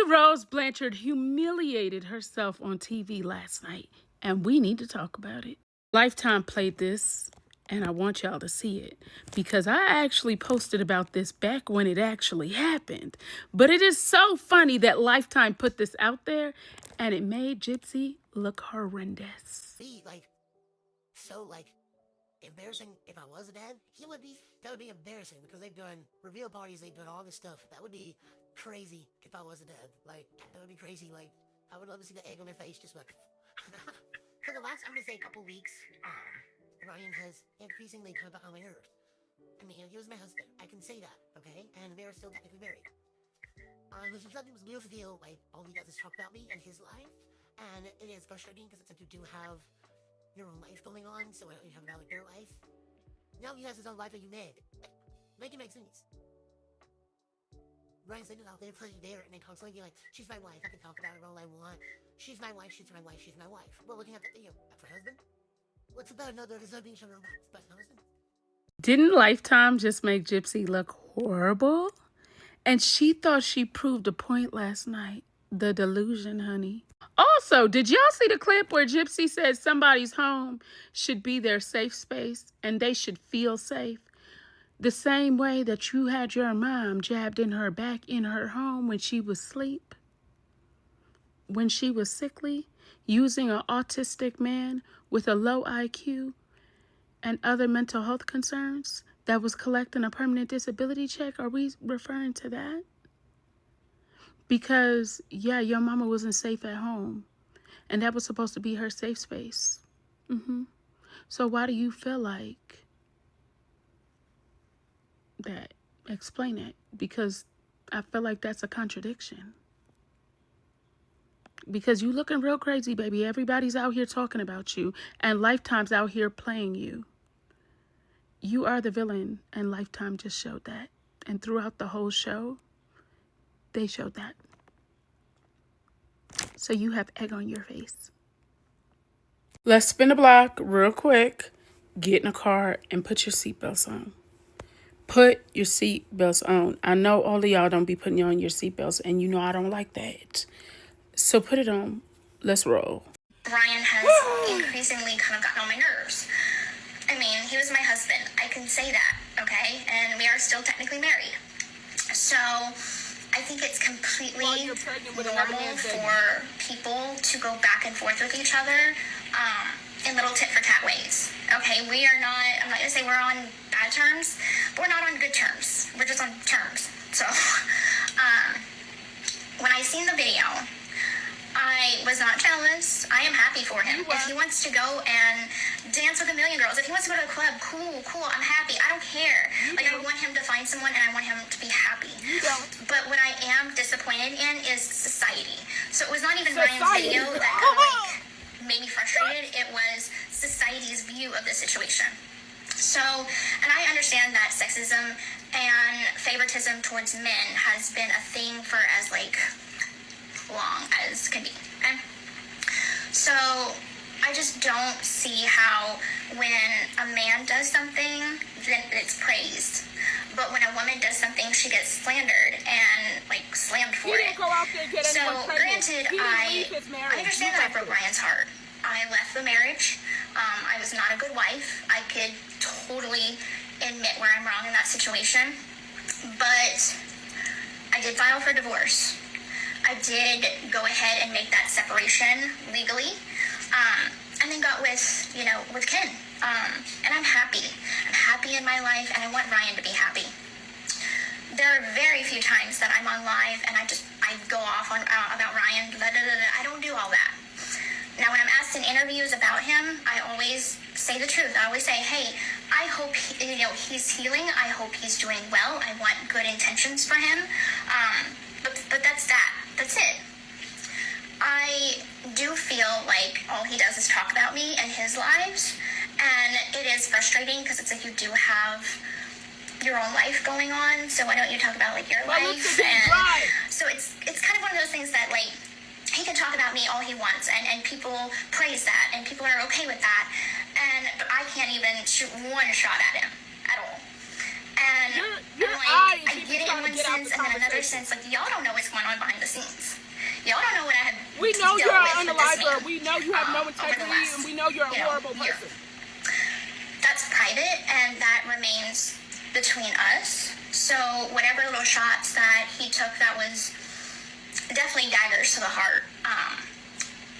Rose Blanchard humiliated herself on TV last night, and we need to talk about it. Lifetime played this, and I want y'all to see it because I actually posted about this back when it actually happened. But it is so funny that Lifetime put this out there, and it made Gypsy look horrendous. Embarrassing if I was a dad. That would be embarrassing because they've done reveal parties, they've done all this stuff. That would be crazy if I was a dad. That would be crazy. I would love to see the egg on their face just like for the last, I'm gonna say, couple weeks, Ryan has increasingly come back on my nerves. I mean, he was my husband. I can say that, okay? And they are still technically married. Which is something was weird to feel like all he does is talk about me and his life, and it is frustrating because it's like you do have your own life going on, so I don't have about your life. Now he has his own life that you made. Make it make sense. Ryan's like out there, putting there, and they constantly be like, she's my wife, I can talk about her all I want. She's my wife, she's my wife, she's my wife. Well, looking at that, that's her husband? What's about another? There's no being shown romance, but no husband. Didn't Lifetime just make Gypsy look horrible? And she thought she proved a point last night. The delusion, honey. Also, did y'all see the clip where Gypsy said somebody's home should be their safe space and they should feel safe? The same way that you had your mom jabbed in her back in her home when she was asleep, when she was sickly, using an autistic man with a low IQ and other mental health concerns that was collecting a permanent disability check. Are we referring to that? Because, yeah, your mama wasn't safe at home, and that was supposed to be her safe space. So why do you feel like that? Explain it, because I feel like that's a contradiction. Because you looking real crazy, baby. Everybody's out here talking about you, and Lifetime's out here playing you. You are the villain, and Lifetime just showed that. And throughout the whole show, they showed that. So you have egg on your face. Let's spin the block real quick. Get in a car and put your seatbelts on. Put your seatbelts on. I know all of y'all don't be putting on your seatbelts, and you know I don't like that. So put it on. Let's roll. Ryan has increasingly kind of gotten on my nerves. I mean, he was my husband. I can say that, okay? And we are still technically married. So I think it's completely normal for people to go back and forth with each other in little tit-for-tat ways. Okay, we are not, I'm not going to say we're on bad terms, but we're not on good terms. We're just on terms. So when I seen the video, I was not jealous. I am happy for him. If he wants to go and dance with a million girls, if he wants to go to a club, cool, I'm happy. I don't care. I want him to find someone and I want him to be happy. But what I am disappointed in is society. So it was not even Ryan's video that kind of made me frustrated. It was society's view of the situation. So, and I understand that sexism and favoritism towards men has been a thing for as long as can be, okay? So I just don't see how when a man does something, then it's praised. But when a woman does something, she gets slandered and slammed for it. So granted, I understand that I broke Ryan's heart. I left the marriage. I was not a good wife. I could totally admit where I'm wrong in that situation. But I did file for divorce. I did go ahead and make that separation legally, and then got with Ken, and I'm happy. I'm happy in my life, and I want Ryan to be happy. There are very few times that I'm on live and I go off on about Ryan. I don't do all that. Now, when I'm asked in interviews about him, I always say the truth. I always say, hey, I hope he's healing. I hope he's doing well. I want good intentions for him. But that's that. That's it. I do feel like all he does is talk about me and his lives, and it is frustrating because it's like you do have your own life going on, so why don't you talk about your life? And so it's kind of one of those things that he can talk about me all he wants, and people praise that, and people are okay with that, but I can't even shoot one shot at him at all. And your eyes I get it in one sense, and then another sense, like, y'all don't know what's going on behind the scenes. Y'all don't know what I have. We know you're an with unaliver. We know you have no integrity, and we know you're a horrible person. That's private, and that remains between us. So whatever little shots that he took that was definitely daggers to the heart,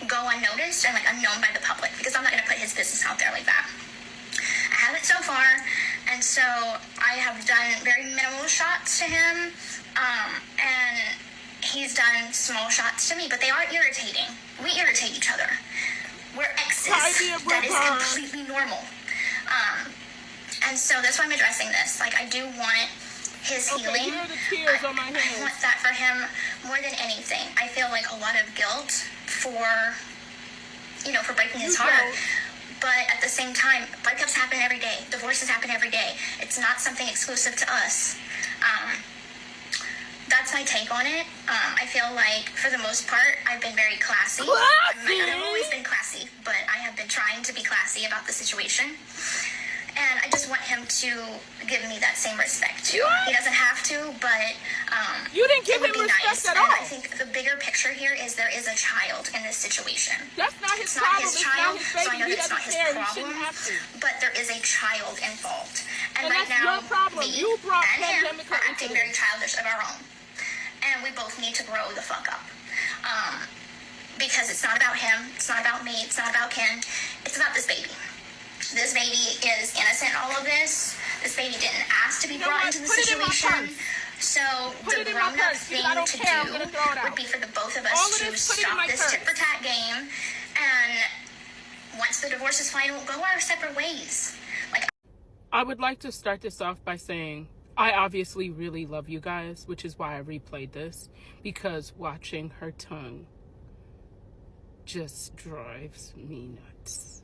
go unnoticed and like unknown by the public, because I'm not going to put his business out there like that. I haven't so far, and so I have done very minimal shots to him, and he's done small shots to me, but they are irritating. We irritate each other. We're exes. That is completely normal. And so that's why I'm addressing this. Like, I do want his healing. Here are the tears on my hands. I want that for him more than anything. I feel like a lot of guilt for breaking his heart. But at the same time, breakups happen every day. Divorces happen every day. It's not something exclusive to us. That's my take on it. I feel like, for the most part, I've been very classy. I've always been classy, but I have been trying to be classy about the situation. And I just want him to give me that same respect, too. He doesn't have to, but you didn't give him respect at all. And I think the bigger picture here is there is a child in this situation. That's not his problem. It's not his child, his baby. so I know that's not his problem. But there is a child involved. And right that's now, your problem. me You brought and him pandemic are acting very childish of our own. And we both need to grow the fuck up. Because it's not about him, it's not about me, it's not about Ken, it's about this baby. This baby is innocent in all of this. This baby didn't ask to be brought into the situation. So the grown-up thing to do would be for the both of us to stop this tit-for-tat game. And once the divorce is final, go our separate ways. I would like to start this off by saying I obviously really love you guys, which is why I replayed this, because watching her tongue just drives me nuts.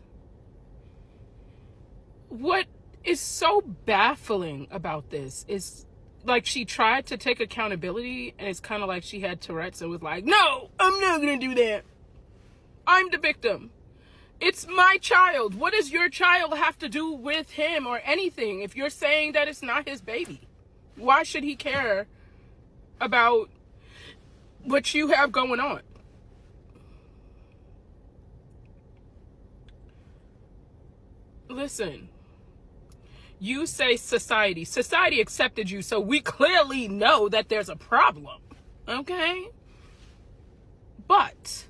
What is so baffling about this is, like, she tried to take accountability, and it's kind of like she had Tourette's and was like, no, I'm not gonna do that. I'm the victim. It's my child. What does your child have to do with him or anything if you're saying that it's not his baby? Why should he care about what you have going on? Listen, you say society accepted you, so we clearly know that there's a problem, okay? But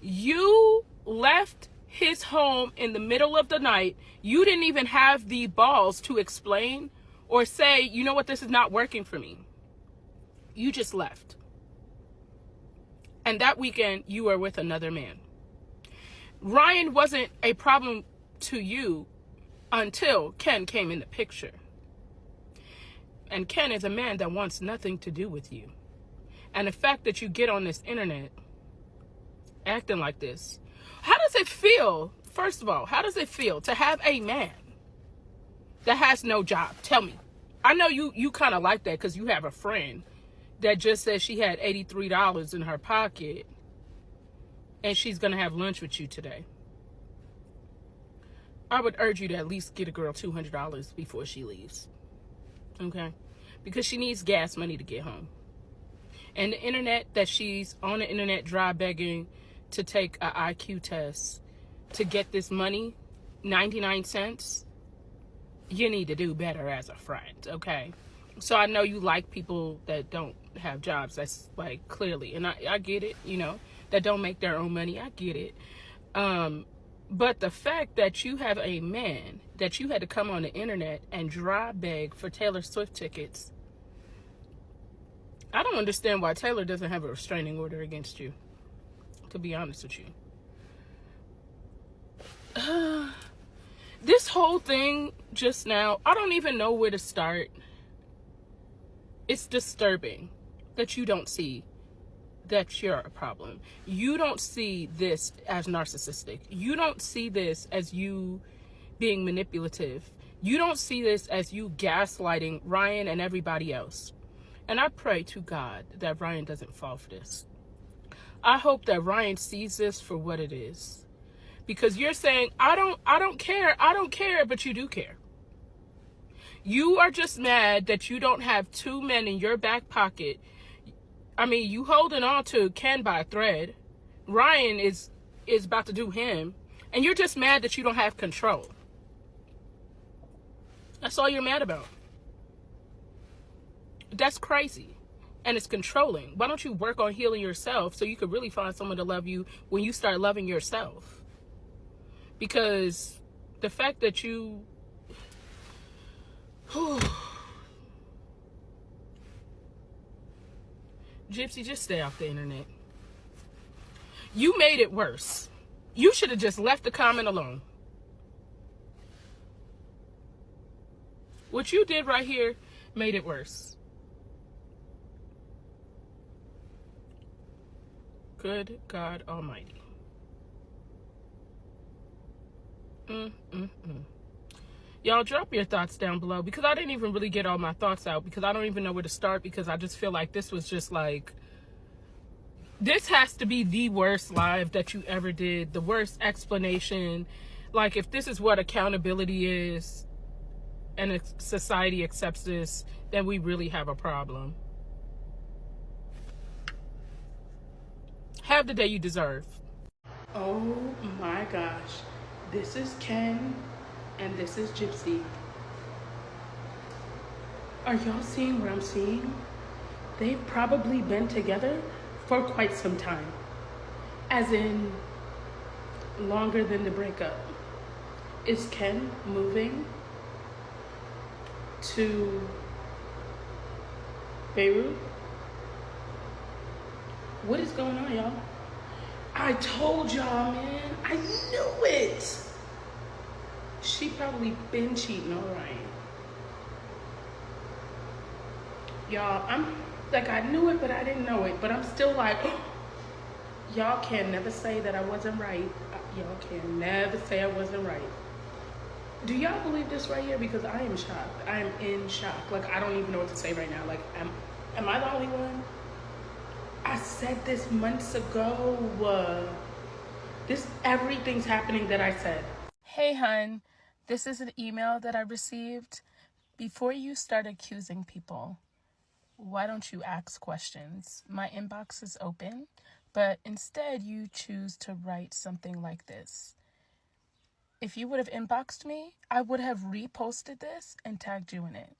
you left his home in the middle of the night. You didn't even have the balls to explain or say, you know what, this is not working for me. You just left. And that weekend, you were with another man. Ryan wasn't a problem to you until Ken came in the picture. And Ken is a man that wants nothing to do with you. And the fact that you get on this internet acting like this, how does it feel? First of all, how does it feel to have a man that has no job? Tell me. I know you kind of like that because you have a friend that just said she had $83 in her pocket and she's going to have lunch with you today. I would urge you to at least get a girl $200 before she leaves. Okay? Because she needs gas money to get home. And the internet that she's on the internet dry begging to take an IQ test to get this money, 99 cents, you need to do better as a friend, okay? So I know you like people that don't have jobs. That's like clearly, and I get it, you know, that don't make their own money. I get it. But the fact that you have a man that you had to come on the internet and dry beg for Taylor Swift tickets, I don't understand why Taylor doesn't have a restraining order against you, to be honest with you. This whole thing just now, I don't even know where to start. It's disturbing that you don't see that you're a problem. You don't see this as narcissistic. You don't see this as you being manipulative. You don't see this as you gaslighting Ryan and everybody else. And I pray to God that Ryan doesn't fall for this. I hope that Ryan sees this for what it is. Because you're saying, I don't care, but you do care. You are just mad that you don't have 2 men in your back pocket. I mean, you holding on to Ken by a thread. Ryan is about to do him. And you're just mad that you don't have control. That's all you're mad about. That's crazy. And it's controlling. Why don't you work on healing yourself so you could really find someone to love you when you start loving yourself? Because the fact that you... Gypsy, just stay off the internet. You made it worse. You should have just left the comment alone. What you did right here made it worse. Good God Almighty. Y'all drop your thoughts down below, because I didn't even really get all my thoughts out, because I don't even know where to start, because I just feel like this was just like, this has to be the worst live that you ever did, the worst explanation. Like, if this is what accountability is and if society accepts this, then we really have a problem. Have the day you deserve. Oh my gosh. This is Ken and this is Gypsy. Are y'all seeing what I'm seeing? They've probably been together for quite some time. As in, longer than the breakup. Is Ken moving to Beirut? What is going on, y'all? I told y'all, man. I knew it. She probably been cheating on Ryan. Y'all, I'm like, I knew it, but I didn't know it. But I'm still like, y'all can never say that I wasn't right. Y'all can never say I wasn't right. Do y'all believe this right here? Because I am shocked. I am in shock. Like, I don't even know what to say right now. Like, am I the only one? I said this months ago. Everything's happening that I said. Hey, hun. This is an email that I received. Before you start accusing people, why don't you ask questions? My inbox is open, but instead you choose to write something like this. If you would have inboxed me, I would have reposted this and tagged you in it.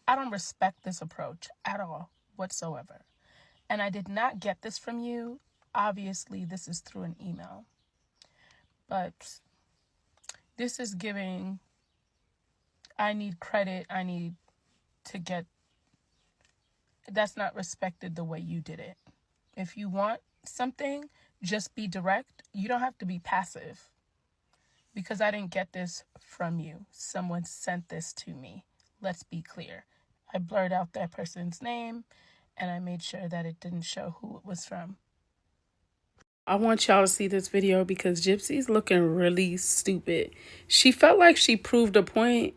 I don't respect this approach at all, whatsoever. And I did not get this from you. Obviously, this is through an email. But this is giving, I need credit, I need to get, that's not respected the way you did it. If you want something, just be direct. You don't have to be passive. Because I didn't get this from you. Someone sent this to me. Let's be clear. I blurred out that person's name, and I made sure that it didn't show who it was from. I want y'all to see this video because Gypsy's looking really stupid. She felt like she proved a point,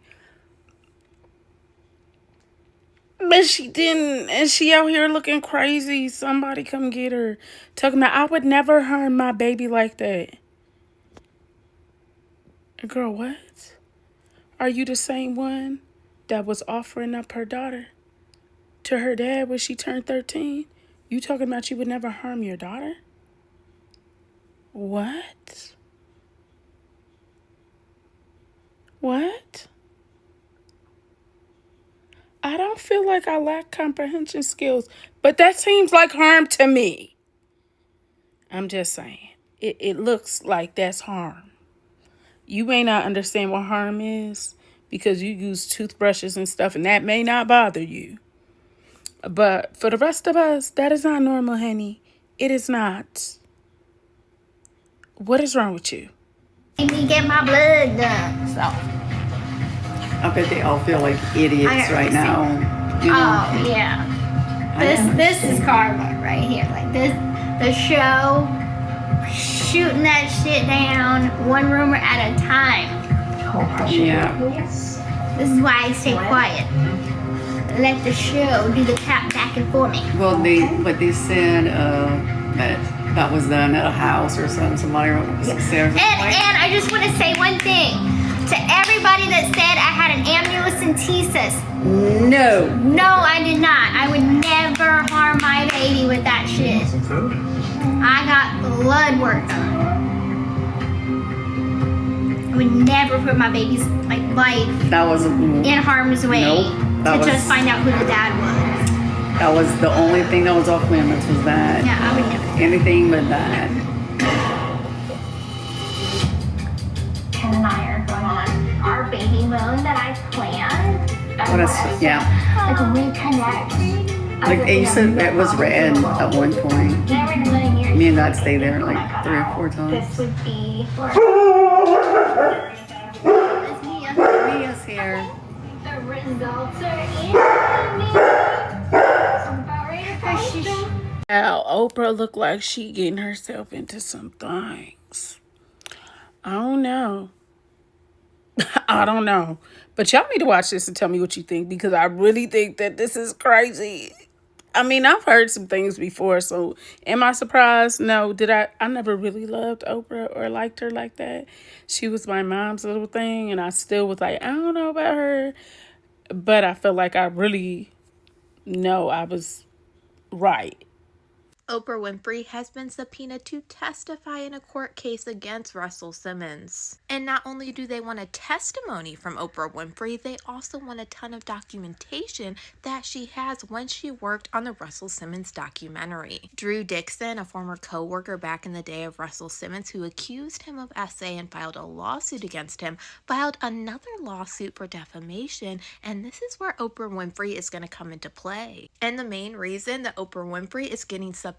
but she didn't. And she out here looking crazy. Somebody come get her. Talking about, I would never harm my baby like that. Girl, what? Are you the same one that was offering up her daughter to her dad when she turned 13? You talking about you would never harm your daughter? What? What? I don't feel like I lack comprehension skills, but that seems like harm to me. I'm just saying. It looks like that's harm. You may not understand what harm is because you use toothbrushes and stuff, and that may not bother you. But for the rest of us, that is not normal, honey. It is not. What is wrong with you? Let me get my blood done. So. I bet they all feel like idiots right now. You know? Oh yeah. This is karma right here. Like this, the show, shooting that shit down one rumor at a time. Yeah. This is why I stay quiet. Let the show do the tap back and forth me. Well, they said that was done at a house or something. Somebody said. And I just want to say one thing. To everybody that said I had an amniocentesis, No. no, I did not. I would never harm my baby with that shit. I got blood work done. I would never put my baby's life That was in harm's way Nope, to just find out who the dad was. that was the only thing that was off limits was that. Yeah, I would never. Anything but that. Ken and I are going on our baby moon that I planned. What else? Yeah. Like reconnect. Like you said, it was red at one point. Me and Dad stayed there like 3 or 4 times. This would be for Mia's here. the results are in. I'm about ready to post them. Now, Oprah looked like she getting herself into some things. I don't know. I don't know. But y'all need to watch this and tell me what you think, because I really think that this is crazy. I mean, I've heard some things before, so am I surprised? No. I never really loved Oprah or liked her like that. She was my mom's little thing, and I still was like, I don't know about her. But I feel like I really know I was right. Oprah Winfrey has been subpoenaed to testify in a court case against Russell Simmons. And not only do they want a testimony from Oprah Winfrey, they also want a ton of documentation that she has when she worked on the Russell Simmons documentary. Drew Dixon, a former co-worker back in the day of Russell Simmons who accused him of SA and filed a lawsuit against him, filed another lawsuit for defamation, and this is where Oprah Winfrey is going to come into play. And the main reason that Oprah Winfrey is getting subpoenaed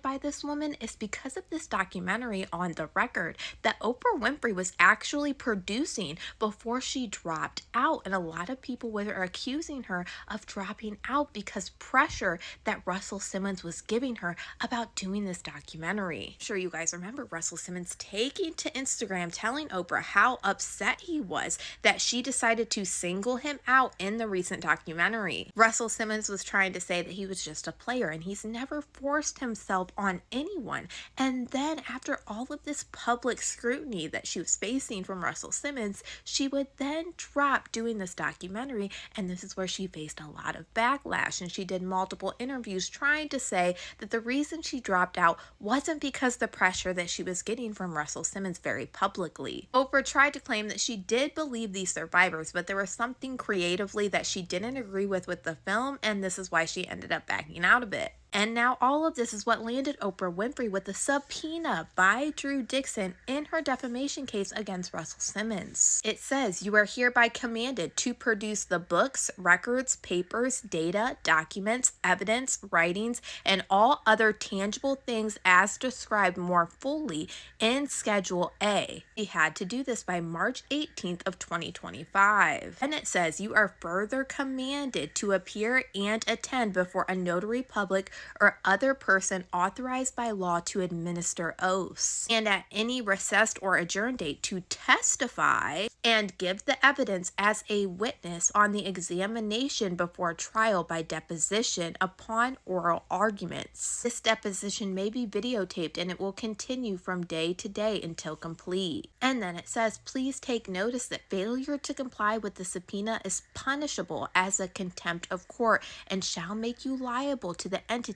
by this woman is because of this documentary on the record that Oprah Winfrey was actually producing before she dropped out, and a lot of people were accusing her of dropping out because pressure that Russell Simmons was giving her about doing this documentary. I'm sure you guys remember Russell Simmons taking to Instagram telling Oprah how upset he was that she decided to single him out in the recent documentary. Russell Simmons was trying to say that he was just a player and he's never forced himself on anyone. And then after all of this public scrutiny that she was facing from Russell Simmons, she would then drop doing this documentary, and this is where she faced a lot of backlash, and she did multiple interviews trying to say that the reason she dropped out wasn't because the pressure that she was getting from Russell Simmons very publicly. Oprah tried to claim that she did believe these survivors, but there was something creatively that she didn't agree with the film, and this is why she ended up backing out of it. And now all of this is what landed Oprah Winfrey with a subpoena by Drew Dixon in her defamation case against Russell Simmons. It says, "You are hereby commanded to produce the books, records, papers, data, documents, evidence, writings, and all other tangible things as described more fully in Schedule A." She had to do this by March 18th of 2025. And it says, "You are further commanded to appear and attend before a notary public or other person authorized by law to administer oaths, and at any recessed or adjourned date to testify and give the evidence as a witness on the examination before trial by deposition upon oral arguments. This deposition may be videotaped and it will continue from day to day until complete." And then it says, "Please take notice that failure to comply with the subpoena is punishable as a contempt of court and shall make you liable to the entity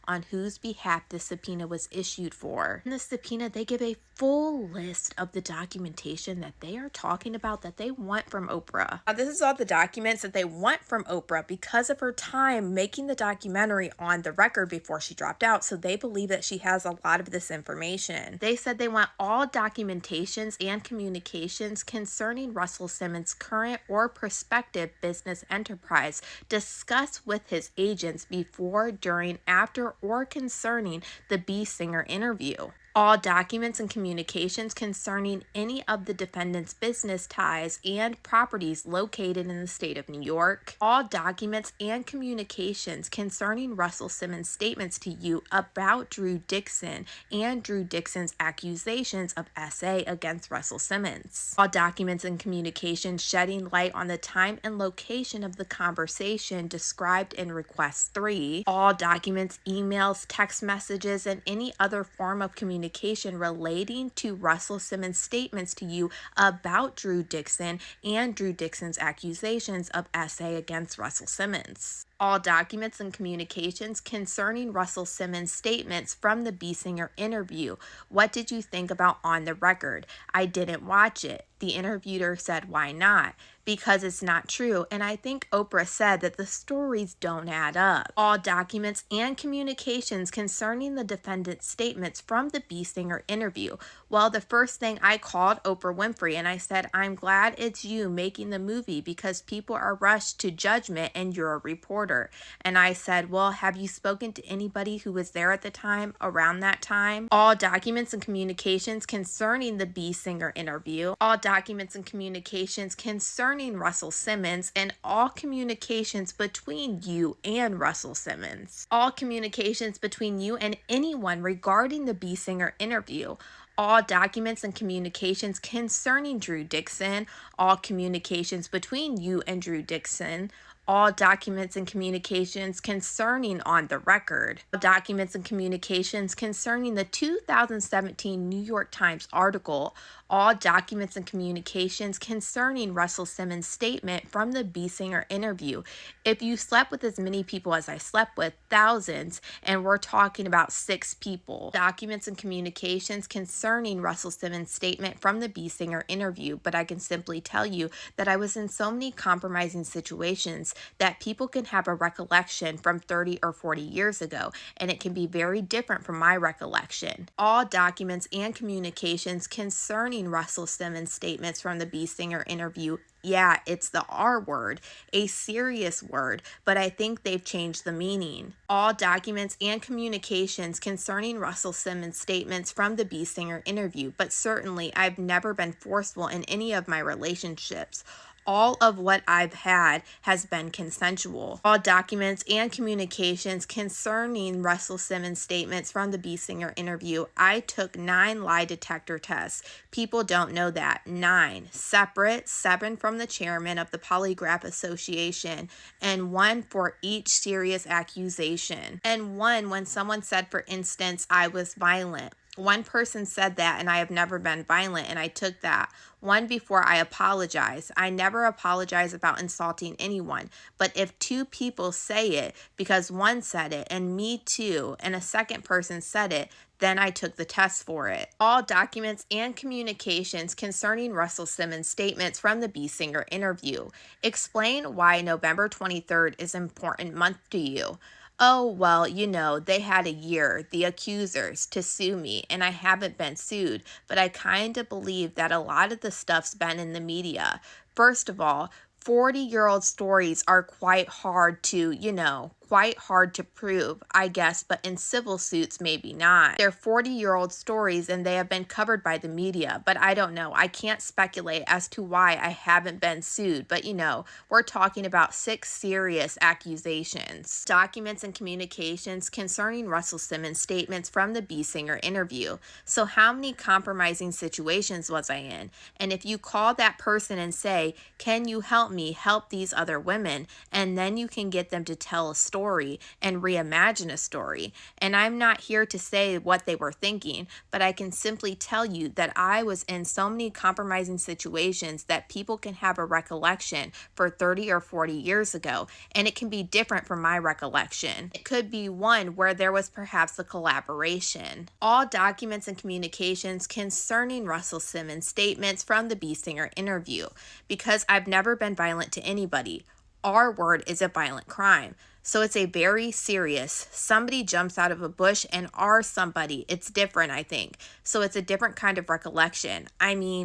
on whose behalf the subpoena was issued for." In the subpoena, they give a full list of the documentation that they are talking about that they want from Oprah. Now, this is all the documents that they want from Oprah because of her time making the documentary on the record before she dropped out, so they believe that she has a lot of this information. They said they want all documentations and communications concerning Russell Simmons' current or prospective business enterprise discussed with his agents before, during, after, or concerning the B. Singer interview. All documents and communications concerning any of the defendant's business ties and properties located in the state of New York. All documents and communications concerning Russell Simmons' statements to you about Drew Dixon and Drew Dixon's accusations of SA against Russell Simmons. All documents and communications shedding light on the time and location of the conversation described in Request 3. All documents, emails, text messages, and any other form of communication communication relating to Russell Simmons' statements to you about Drew Dixon and Drew Dixon's accusations of SA against Russell Simmons. All documents and communications concerning Russell Simmons' statements from the B. Singer interview. What did you think about On the Record? I didn't watch it. The interviewer said, why not? Because it's not true, and I think Oprah said that the stories don't add up. All documents and communications concerning the defendant's statements from the B. Singer interview. Well, the first thing I called Oprah Winfrey and I said, I'm glad it's you making the movie because people are rushed to judgment and you're a reporter. And I said, well, have you spoken to anybody who was there at the time, around that time? All documents and communications concerning the B. Singer interview. All documents and communications concerning Russell Simmons, and all communications between you and Russell Simmons. All communications between you and anyone regarding the B. Singer interview. All documents and communications concerning Drew Dixon. All communications between you and Drew Dixon. All documents and communications concerning On the Record. Documents and communications concerning the 2017 New York Times article. All documents and communications concerning Russell Simmons' statement from the B. Singer interview. If you slept with as many people as I slept with, thousands, and we're talking about 6 people. Documents and communications concerning Russell Simmons' statement from the B. Singer interview, but I can simply tell you that I was in so many compromising situations that people can have a recollection from 30 or 40 years ago, and it can be very different from my recollection. All documents and communications concerning Russell Simmons' statements from the B. Singer interview. Yeah, it's the R word, a serious word, but I think they've changed the meaning. All documents and communications concerning Russell Simmons' statements from the B. Singer interview, but certainly I've never been forceful in any of my relationships. All of what I've had has been consensual. All documents and communications concerning Russell Simmons' statements from the B. Singer interview. I took 9 lie detector tests. People don't know that. 9 separate, 7 from the chairman of the Polygraph Association, and 1 for each serious accusation. And 1 when someone said, for instance, I was violent. One person said that, and I have never been violent, and I took that. 1 before I apologize. I never apologize about insulting anyone, but if 2 people say it because 1 said it and me too, and a second person said it, then I took the test for it. All documents and communications concerning Russell Simmons' statements from the B. Singer interview. Explain why November 23rd is an important month to you. Oh, well, you know, they had a year, the accusers, to sue me, and I haven't been sued, but I kind of believe that a lot of the stuff's been in the media. First of all, 40-year-old stories are quite hard to, quite hard to prove, I guess, but in civil suits, maybe not. They're 40-year-old stories and they have been covered by the media, but I don't know. I can't speculate as to why I haven't been sued, but we're talking about 6 serious accusations. Documents and communications concerning Russell Simmons' statements from the B. Singer interview. So how many compromising situations was I in? And if you call that person and say, can you help me help these other women? And then you can get them to tell a story and reimagine a story. And I'm not here to say what they were thinking, but I can simply tell you that I was in so many compromising situations that people can have a recollection for 30 or 40 years ago, and it can be different from my recollection. It could be one where there was perhaps a collaboration. All documents and communications concerning Russell Simmons' statements from the B. Singer interview. Because I've never been violent to anybody. Our word is a violent crime. So it's a very serious, somebody jumps out of a bush and are somebody. It's different, I think. So it's a different kind of recollection.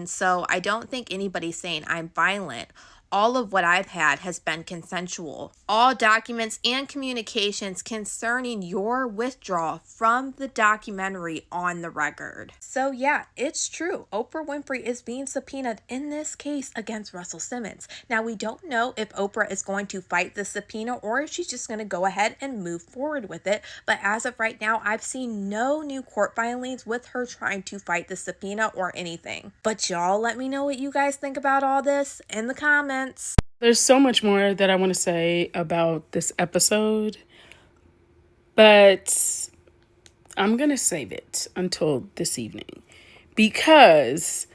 So I don't think anybody's saying I'm violent. All of what I've had has been consensual. All documents and communications concerning your withdrawal from the documentary On the Record. So yeah, it's true. Oprah Winfrey is being subpoenaed in this case against Russell Simmons. Now, we don't know if Oprah is going to fight the subpoena or if she's just going to go ahead and move forward with it. But as of right now, I've seen no new court filings with her trying to fight the subpoena or anything. But y'all let me know what you guys think about all this in the comments. There's so much more that I want to say about this episode, but I'm going to save it until this evening because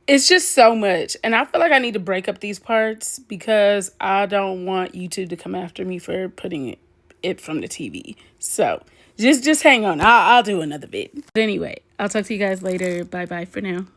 it's just so much. And I feel like I need to break up these parts because I don't want YouTube to come after me for putting it from the TV. So just hang on. I'll do another vid. But anyway, I'll talk to you guys later. Bye-bye for now.